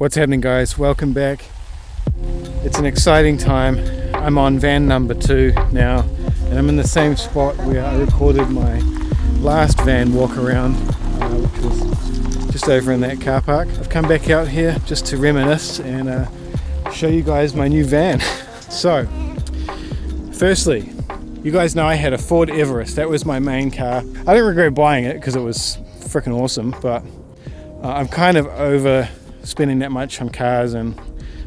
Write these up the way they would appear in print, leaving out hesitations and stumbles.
What's happening, guys? Welcome back. It's an exciting time. I'm on van number 2 now, and I'm in the same spot where I recorded my last van walk around, which was just over in that car park. I've come back out here just to reminisce and show you guys my new van. So, firstly, you guys know I had a Ford Everest. That was my main car. I don't regret buying it because it was freaking awesome, but I'm kind of over spending that much on cars, and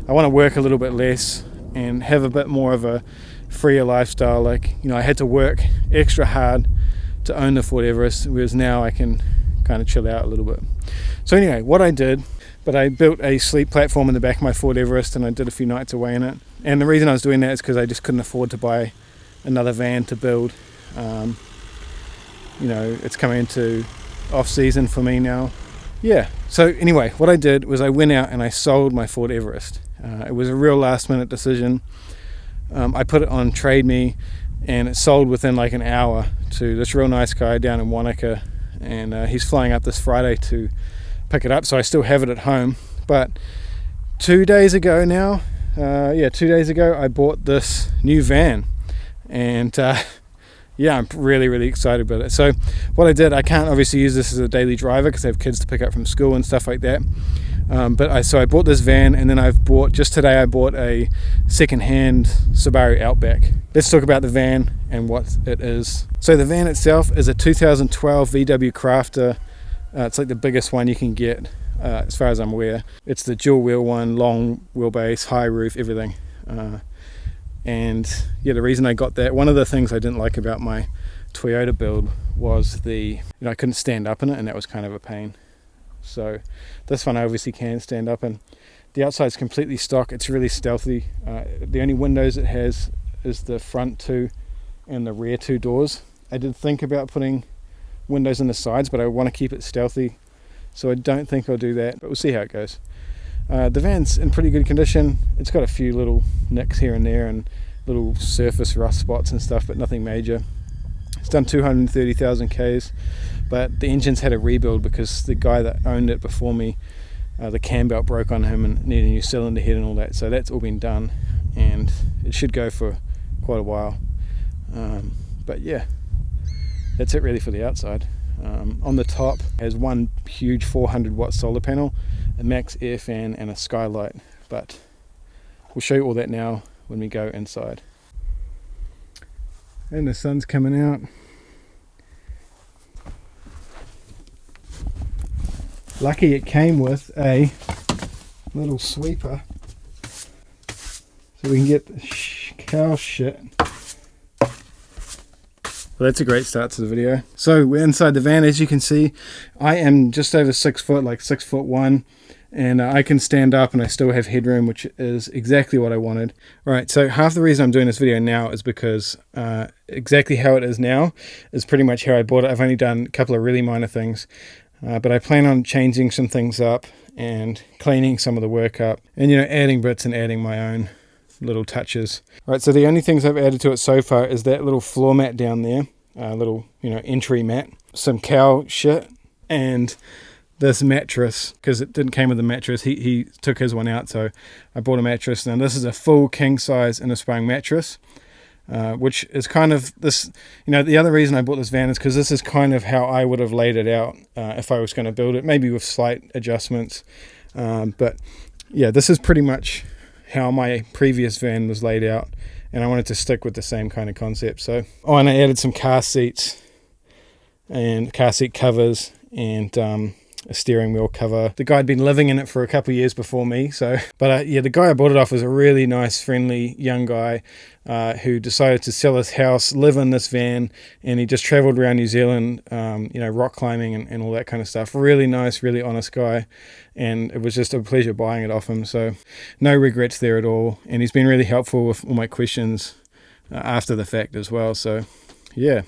I want to work a little bit less and have a bit more of a freer lifestyle. Like, you know, I had to work extra hard to own the Ford Everest, whereas now I can kind of chill out a little bit. So anyway, what I did, I built a sleep platform in the back of my Ford Everest, and I did a few nights away in it. And the reason I was doing that is because I just couldn't afford to buy another van to build. You know, it's coming into off season for me now. Yeah, so anyway, what I did was I went out and I sold my Ford Everest. It was a real last minute decision. I put it on Trade Me, and it sold within like an hour to this real nice guy down in Wanaka, and he's flying up this Friday to pick it up, so I still have it at home. But 2 days ago now, 2 days ago, I bought this new van, and yeah, I'm really excited about it. So what I did, I can't obviously use this as a daily driver because I have kids to pick up from school and stuff like that. So I bought this van, and then just today I bought a second-hand Subaru Outback. Let's talk about the van and what it is. So the van itself is a 2012 VW Crafter. It's like the biggest one you can get, as far as I'm aware. It's the dual wheel one, long wheelbase, high roof, everything. And yeah, the reason I got that, one of the things I didn't like about my Toyota build was I couldn't stand up in it, and that was kind of a pain. So this one I obviously can stand up in. The outside's completely stock. It's really stealthy. The only windows it has is the front 2 and the rear 2 doors. I did think about putting windows on the sides, but I want to keep it stealthy, so I don't think I'll do that, but we'll see how it goes. The van's in pretty good condition. It's got a few little nicks here and there and little surface rust spots and stuff, but nothing major. It's done 230,000 Ks, but the engine's had a rebuild because the guy that owned it before me, the cam belt broke on him and needed a new cylinder head and all that, so that's all been done, and it should go for quite a while. But yeah, that's it really for the outside. On the top has one huge 400 watt solar panel, a max air fan, and a skylight, but we'll show you all that now when we go inside. And the sun's coming out. Lucky it came with a little sweeper so we can get the cow shit. Well, that's a great start to the video. So we're inside the van. As you can see, I am just over 6 foot, like 6'1", and I can stand up and I still have headroom, which is exactly what I wanted. Right, so half the reason I'm doing this video now is because exactly how it is now is pretty much how I bought it. I've only done a couple of really minor things, but I plan on changing some things up and cleaning some of the work up, and adding bits and adding my own little touches. Right, so the only things I've added to it so far is that little floor mat down there, little entry mat, some cow shit, and this mattress, because it didn't came with a mattress. He took his one out, so I bought a mattress. Now this is a full king size inner spine mattress, which is kind of this, the other reason I bought this van is because this is kind of how I would have laid it out if I was going to build it, maybe with slight adjustments, but yeah, this is pretty much how my previous van was laid out, and I wanted to stick with the same kind of concept. So, and I added some car seats and car seat covers and a steering wheel cover. The guy had been living in it for a couple of years before me, so yeah, the guy I bought it off was a really nice, friendly young guy who decided to sell his house, live in this van, and he just traveled around New Zealand, rock climbing and all that kind of stuff. Really nice, really honest guy, and it was just a pleasure buying it off him, so no regrets there at all. And he's been really helpful with all my questions after the fact as well, so yeah.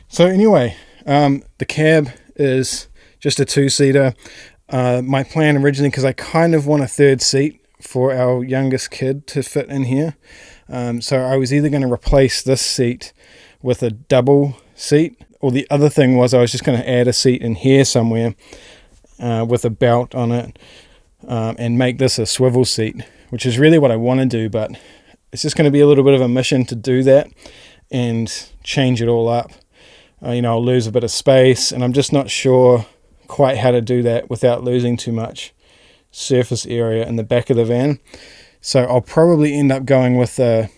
So anyway, the cab is just a 2-seater. My plan originally, because I kind of want a third seat for our youngest kid to fit in here, so I was either going to replace this seat with a double seat, or the other thing was I was just going to add a seat in here somewhere with a belt on it, and make this a swivel seat, which is really what I want to do, but it's just going to be a little bit of a mission to do that and change it all up. I'll lose a bit of space, and I'm just not sure quite how to do that without losing too much surface area in the back of the van. So I'll probably end up going with a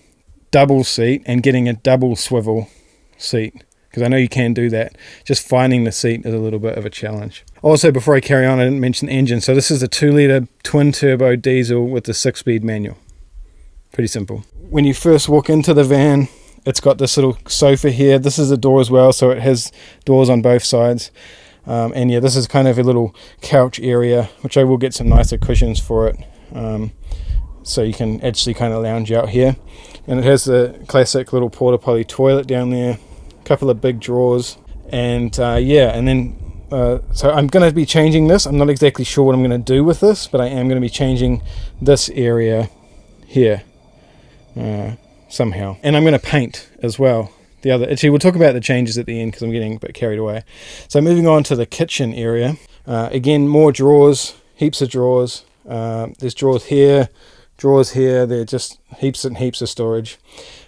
double seat and getting a double swivel seat, because I know you can do that. Just finding the seat is a little bit of a challenge. Also, before I carry on, I didn't mention the engine. So this is a 2-litre twin-turbo diesel with the 6-speed manual. Pretty simple. When you first walk into the van, it's got this little sofa here. This is a door as well, so it has doors on both sides. And yeah, this is kind of a little couch area, which I will get some nicer cushions for it. So you can actually kind of lounge out here. And it has the classic little porta potty toilet down there, a couple of big drawers, and yeah, and then so I'm going to be changing this. I'm not exactly sure what I'm going to do with this, but I am going to be changing this area here somehow. And I'm going to paint as well. Actually, we'll talk about the changes at the end because I'm getting a bit carried away. So moving on to the kitchen area. Again, more drawers, heaps of drawers. There's drawers here, they're just heaps and heaps of storage.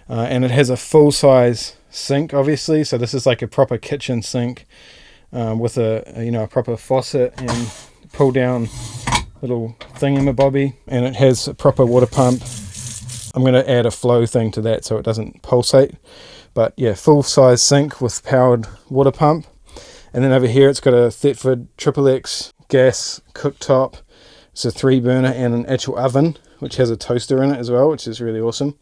And it has a full-size sink, obviously. So this is like a proper kitchen sink with a proper faucet and pull-down little thingamabobby. And it has a proper water pump. I'm going to add a flow thing to that so it doesn't pulsate. But yeah, full-size sink with powered water pump. And then over here it's got a Thetford XXX gas cooktop. It's a 3-burner and an actual oven, which has a toaster in it as well, which is really awesome.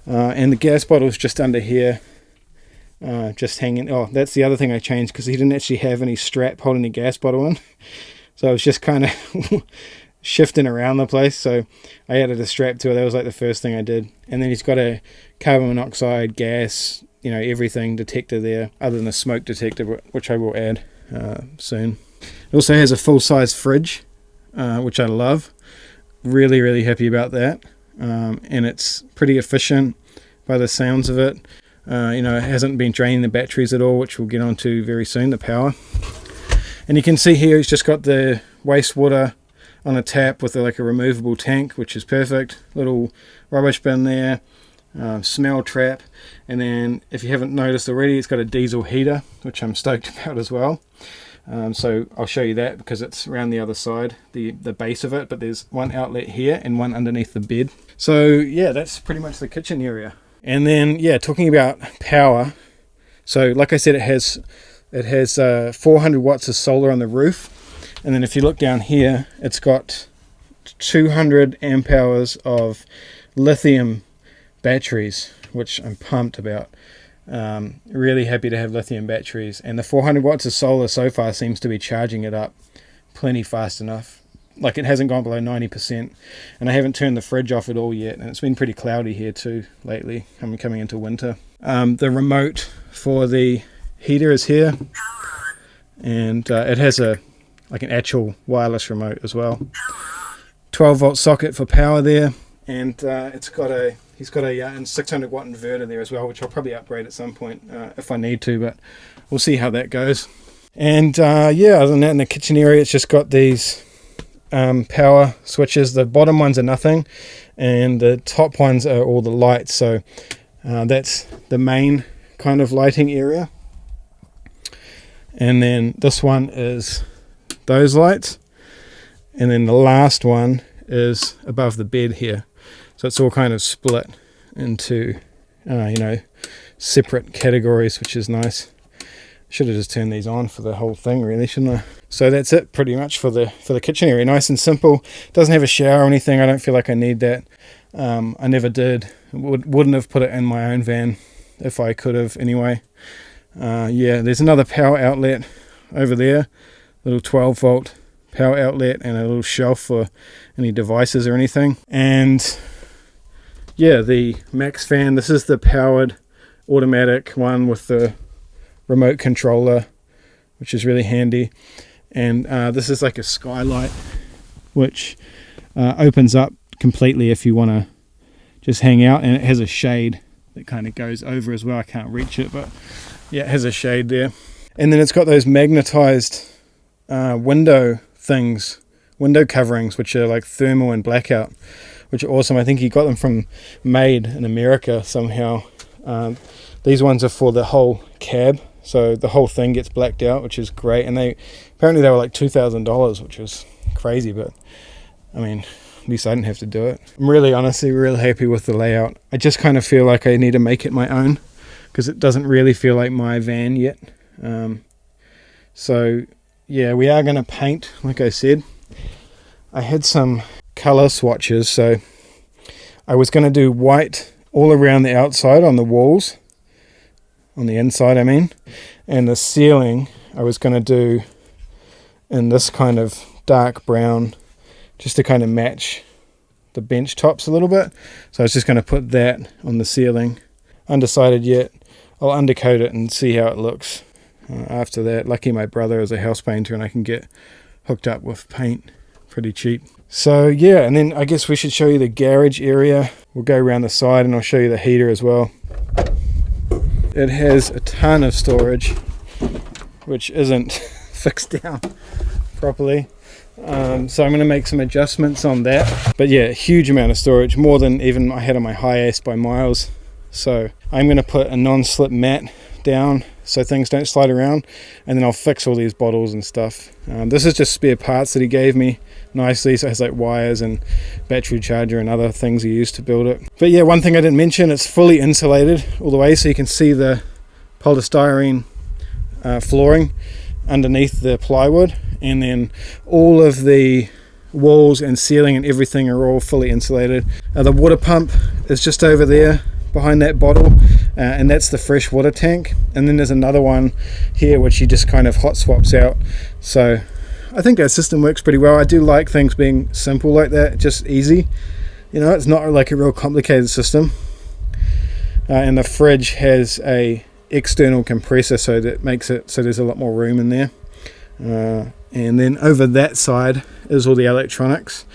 And the gas bottle is just under here, just hanging. Oh, that's the other thing I changed, because he didn't actually have any strap holding the gas bottle in. So I was just kind of shifting around the place. So I added a strap to it. That was like the first thing I did. And then he's got a carbon monoxide, gas, everything detector there, other than a smoke detector, which I will add soon. It also has a full-size fridge, which I love. Really, really happy about that. And it's pretty efficient by the sounds of it. It hasn't been draining the batteries at all, which we'll get onto very soon, the power. And you can see here it's just got the wastewater on a tap with like a removable tank, which is perfect. Little rubbish bin there, smell trap. And then if you haven't noticed already, it's got a diesel heater, which I'm stoked about as well. So I'll show you that because it's around the other side, the base of it, but there's one outlet here and one underneath the bed. So yeah, that's pretty much the kitchen area. And then yeah, talking about power, so like I said, it has 400 watts of solar on the roof, and then if you look down here, it's got 200 amp hours of lithium batteries, which I'm pumped about. Really happy to have lithium batteries, and the 400 watts of solar so far seems to be charging it up plenty fast enough. Like, it hasn't gone below 90%, and I haven't turned the fridge off at all yet, and it's been pretty cloudy here too lately. I'm coming into winter. The remote for the heater is here, and it has an actual wireless remote as well. 12 volt socket for power there, and he's got a 600 watt inverter there as well, which I'll probably upgrade at some point if I need to, but we'll see how that goes. And yeah, other than that, in the kitchen area, it's just got these power switches. The bottom ones are nothing, and the top ones are all the lights. So that's the main kind of lighting area. And then this one is those lights, and then the last one is above the bed here. So it's all kind of split into separate categories, which is nice. Should have just turned these on for the whole thing, really, shouldn't I? So that's it pretty much for the kitchen area. Nice and simple. Doesn't have a shower or anything. I don't feel like I need that. I never did. Wouldn't have put it in my own van if I could have anyway. Yeah, there's another power outlet over there, little 12 volt power outlet, and a little shelf for any devices or anything. And yeah, the Max fan, this is the powered automatic one with the remote controller, which is really handy. And this is like a skylight, which opens up completely if you want to just hang out, and it has a shade that kind of goes over as well. I can't reach it, but yeah, it has a shade there. And then it's got those magnetized window things window coverings, which are like thermal and blackout, which are awesome. I think he got them from Made in America somehow. These ones are for the whole cab, so the whole thing gets blacked out, which is great. And apparently they were like $2,000, which was crazy, but I mean, at least I didn't have to do it. I'm really, honestly, really happy with the layout. I just kind of feel like I need to make it my own, because it doesn't really feel like my van yet. So yeah, we are going to paint, like I said. I had some color swatches, so I was going to do white all around the outside on the walls, on the inside I mean, and the ceiling I was going to do in this kind of dark brown, just to kind of match the bench tops a little bit. So I was just going to put that on the ceiling. Undecided yet. I'll undercoat it and see how it looks after that. Lucky my brother is a house painter and I can get hooked up with paint pretty cheap. So yeah, and then I guess we should show you the garage area. We'll go around the side and I'll show you the heater as well. It has a ton of storage, which isn't fixed down properly. So I'm going to make some adjustments on that. But yeah, a huge amount of storage, more than even I had on my Hiace by miles. So I'm going to put a non-slip mat down so things don't slide around, and then I'll fix all these bottles and stuff. This is just spare parts that he gave me nicely, so it has like wires and battery charger and other things he used to build it. But yeah, one thing I didn't mention, it's fully insulated all the way, so you can see the polystyrene flooring underneath the plywood, and then all of the walls and ceiling and everything are all fully insulated. The water pump is just over there behind that bottle, and that's the fresh water tank. And then there's another one here which you just kind of hot swaps out. So I think that system works pretty well. I do like things being simple like that, just easy, you know. It's not like a real complicated system. And the fridge has a external compressor, so that makes it so there's a lot more room in there. And then over that side is all the electronics,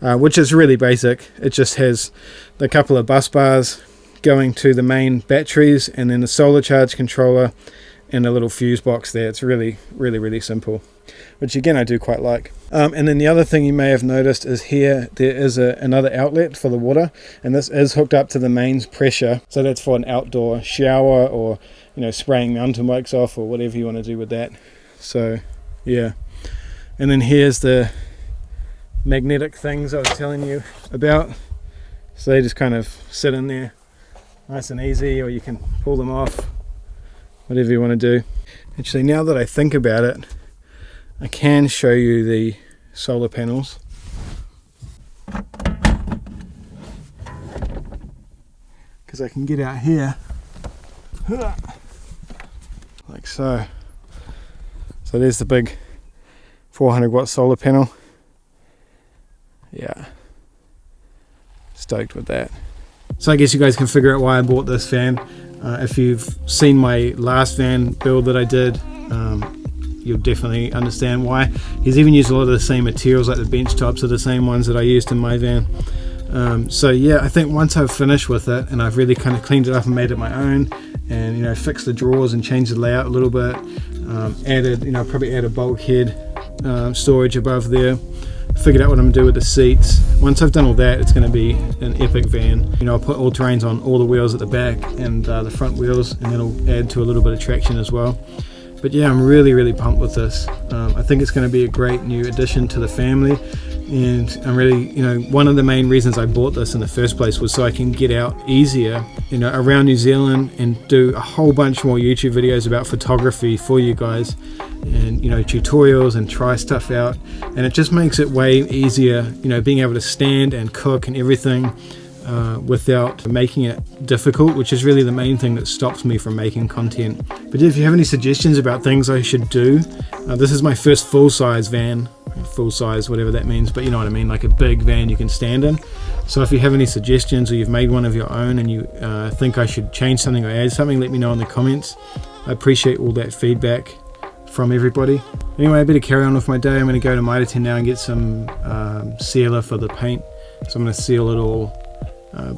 which is really basic. It just has the couple of bus bars going to the main batteries, and then the solar charge controller and a little fuse box there. It's really simple, which again I do quite like. And then the other thing you may have noticed is here there is another outlet for the water, and this is hooked up to the mains pressure, so that's for an outdoor shower, or you know, spraying mountain bikes off, or whatever you want to do with that. So yeah, and then here's the magnetic things I was telling you about. So they just kind of sit in there nice and easy, or you can pull them off, whatever you want to do. Actually, now that I think about it, I can show you the solar panels. Because I can get out here, like so. So there's the big 400 watt solar panel. Yeah, stoked with that. So I guess you guys can figure out why I bought this van. If you've seen my last van build that I did, you'll definitely understand why. He's even used a lot of the same materials, like the bench tops are the same ones that I used in my van. So yeah, I think once I've finished with it and I've really kind of cleaned it up and made it my own, and you know, fixed the drawers and changed the layout a little bit, added, you know, probably add a bulkhead storage above there, figured out what I'm going to do with the seats. Once I've done all that, it's going to be an epic van. You know, I'll put all-terrains on all the wheels at the back and the front wheels, and that'll add to a little bit of traction as well. But yeah, I'm really pumped with this. I think it's going to be a great new addition to the family, and I'm really, you know, one of the main reasons I bought this in the first place was so I can get out easier, you know, around New Zealand and do a whole bunch more YouTube videos about photography for you guys, and you know, tutorials, and try stuff out. And it just makes it way easier, you know, being able to stand and cook and everything without making it difficult, which is really the main thing that stops me from making content. But if you have any suggestions about things I should do, this is my first full-size van, full-size whatever that means, but you know what I mean, like a big van you can stand in. So if you have any suggestions, or you've made one of your own and you think I should change something or add something, let me know in the comments. I appreciate all that feedback from everybody. Anyway, I better carry on with my day. I'm going to go to Mitre 10 now and get some sealer for the paint. So I'm going to seal it all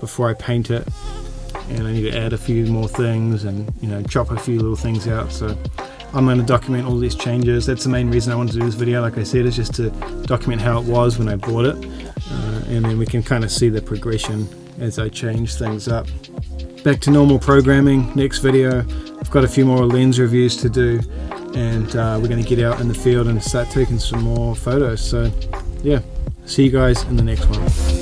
before I paint it, and I need to add a few more things and, you know, chop a few little things out. So I'm going to document all these changes. That's the main reason I wanted to do this video, like I said, is just to document how it was when I bought it, and then we can kind of see the progression as I change things up. Back to normal programming next video. I've got a few more lens reviews to do, and we're going to get out in the field and start taking some more photos. So yeah, see you guys in the next one.